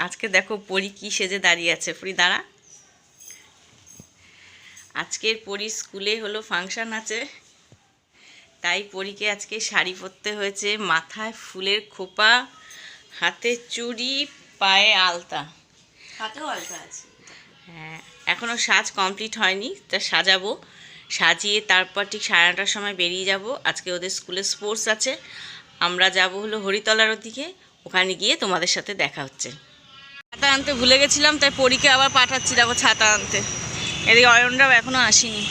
আজকে দেখো পরি কি সেজে দাঁড়িয়ে আছে। পরি দাঁড়া। আজকের পরি স্কুলে হলো ফাংশন আছে, তাই পরীকে আজকে শাড়ি পরতে হয়েছে। মাথায় ফুলের খোপা, হাতে চুড়ি, পায়ে আলতা, হাতেও আলতা আছে। হ্যাঁ, এখনও সাজ কমপ্লিট হয়নি, তা সাজাবো। সাজিয়ে তারপর ঠিক 9:30টার সময় বেরিয়ে যাব। আজকে ওদের স্কুলে স্পোর্টস আছে, আমরা যাব হলো হরিতলার দিকে। ওখানে গিয়ে তোমাদের সাথে দেখা হচ্ছে। ছাতা আনতে ভুলে গেছিলাম, তাই পরীকে আবার পাঠাচ্ছি দেখো ছাতা আনতে। এদিকে অয়নরাও এখনও আসেনি।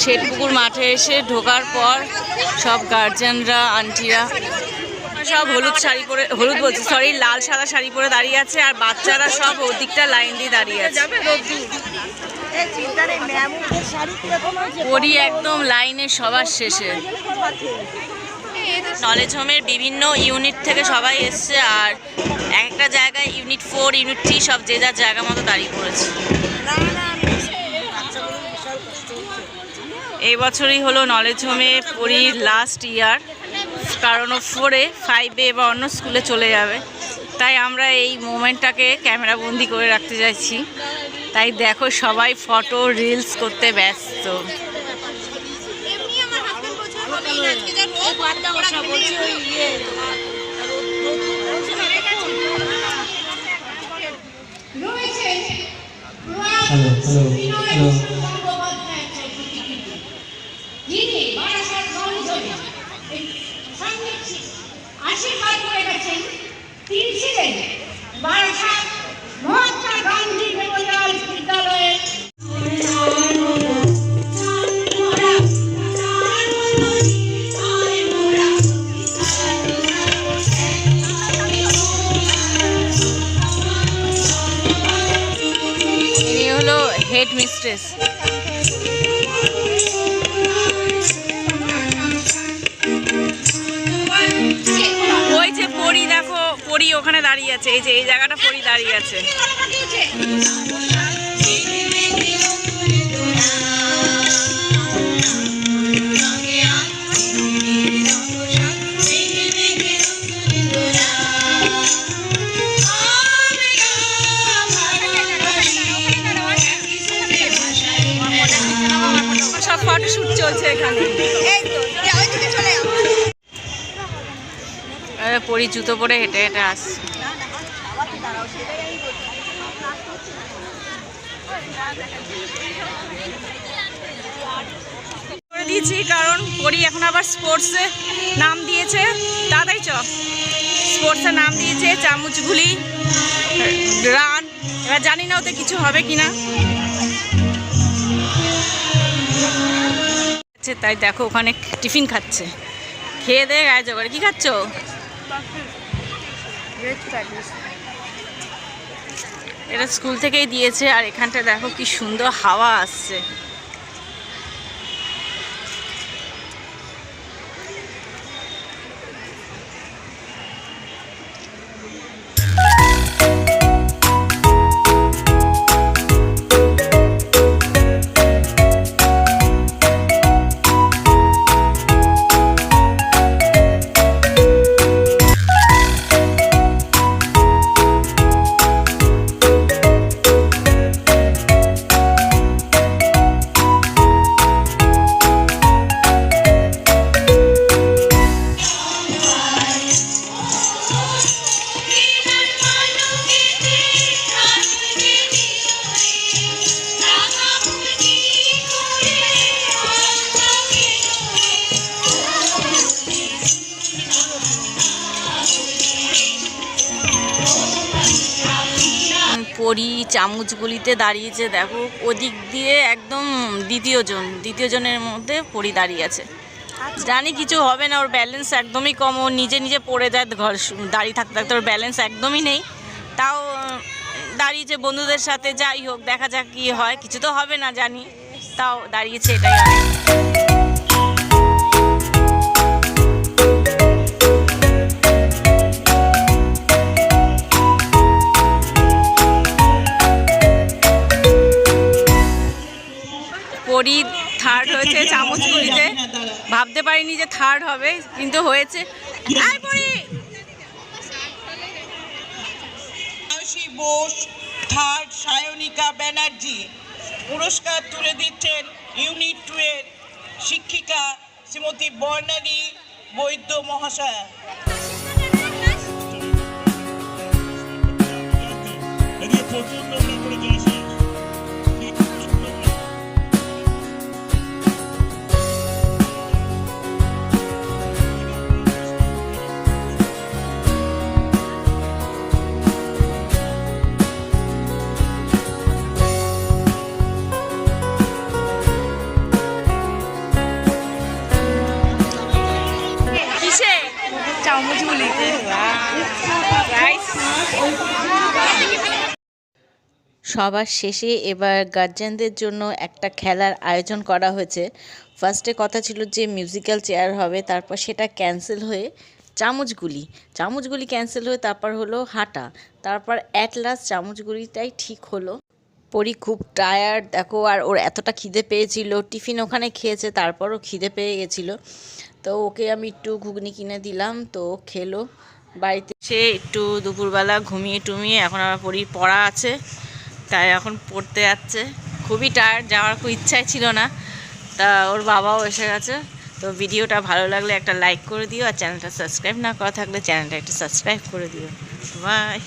শেঠপুকুর মাঠে এসে ঢোকার পর সব গার্জেনরা, আন্টিরা সব হলুদ শাড়ি পরে, হলুদ বলছি সরি, লাল সাদা শাড়ি পরে দাঁড়িয়ে আছে। আর বাচ্চারা সব ওদিকটা লাইন দিয়ে দাঁড়িয়ে আছে। পরি একদম লাইনের সবার শেষে। নলেজ হোমের বিভিন্ন ইউনিট থেকে সবাই এসছে, আর একটা জায়গায় ইউনিট 4, ইউনিট 3 সব যে যার জায়গা মতো দাঁড়িয়ে পড়েছে। এই বছরই হলো নলেজ হোমে পরির লাস্ট ইয়ার, কারণ ও 4-এ 5-এ বা অন্য স্কুলে চলে যাবে। তাই আমরা এই মোমেন্টটাকে ক্যামেরা বন্দি করে রাখতে চাইছি। তাই দেখো সবাই ফটো রিলস করতে ব্যস্ত। আশীর্বাদ করে গেছেন তিনি ছিলেন বারাসাত মহাত্মা গান্ধী মেমোরিয়াল বিদ্যালয়ের ইনি হলো হেড মিস্ট্রেস। ওই যে পরি, দেখো পরি ওখানে দাঁড়িয়ে আছে। এই যে এই জায়গাটা পরি দাঁড়িয়ে আছে। সব ফটোশুট চলছে এখানে। পরি জুতো পরে হেঁটে হেঁটে আসছে। করে দিয়েছি কারণ পরি এখন আবার স্পোর্টসে নাম দিয়েছে। তাড়াতাড়ি চ, স্পোর্টসে নাম দিয়েছে, চামচগুলি, রান। এবার জানি না ওতে কিছু হবে কিনা। তাই দেখো ওখানে টিফিন খাচ্ছে। খেয়ে দে গায়ে জোগাড়। কি খাচ্ছ? এটা স্কুল থেকেই দিয়েছে। আর এখানটা দেখো কি সুন্দর হাওয়া আসছে। পরি চামচগুলিতে দাঁড়িয়েছে। দেখো ওদিক দিয়ে একদম দ্বিতীয় জনের মধ্যে পরি দাঁড়িয়ে আছে। জানি কিছু হবে না, ওর ব্যালেন্স একদমই কম। ও নিজে নিজে পড়ে যায় ঘর দাঁড়িয়ে থাকতে থাকতে। ওর ব্যালেন্স একদমই নেই, তাও দাঁড়িয়েছে বন্ধুদের সাথে। যাই হোক, দেখা যাক কি হয়। কিছু তো হবে না জানি, তাও দাঁড়িয়েছে, এটাই অনেক। পরি থার্ড হয়েছে চামচগুলিতে। ভাবতে পারিনি যে থার্ড হবে, কিন্তু হয়েছে। আয় পড়ি। আয়ুষী বোস, থার্ড সায়নিকা ব্যানার্জি। পুরস্কার তুলে দিচ্ছেন ইউনিট 2 এর শিক্ষিকা শ্রীমতী বর্ণালী বৈদ্য মহাশয়া। কিসে? চামচগুলিতে। সবার শেষে এবার গার্জিয়ানদের জন্য একটা খেলার আয়োজন করা হয়েছে। ফার্স্টে কথা ছিল যে মিউজিক্যাল চেয়ার হবে, তারপর সেটা ক্যান্সেল হয়ে চামচগুলি ক্যান্সেল হয়ে তারপর হলো হাঁটা, তারপর অ্যাট লাস্ট চামচগুলিটাই ঠিক হলো। পরি খুব টায়ার্ড দেখো, আর ওর এতটা খিদে পেয়েছিল, টিফিন ওখানে খেয়েছে, তারপরও খিদে পেয়ে গেছিলো। তো ওকে আমি একটু ঘুগনি কিনে দিলাম, তো ও খেলো। বাড়িতে সে একটু দুপুরবেলা ঘুমিয়ে টুমিয়ে এখন আবার পরি পড়া আছে, তাই এখন পড়তে যাচ্ছে। খুবই টায়ার্ড, যাওয়ার খুব ইচ্ছাই ছিল না। তা ওর বাবাও এসে গেছে। তো ভিডিওটা ভালো লাগলে একটা লাইক করে দিও, আর চ্যানেলটা সাবস্ক্রাইব না করা থাকলে চ্যানেলটা একটু সাবস্ক্রাইব করে দিও। বাই।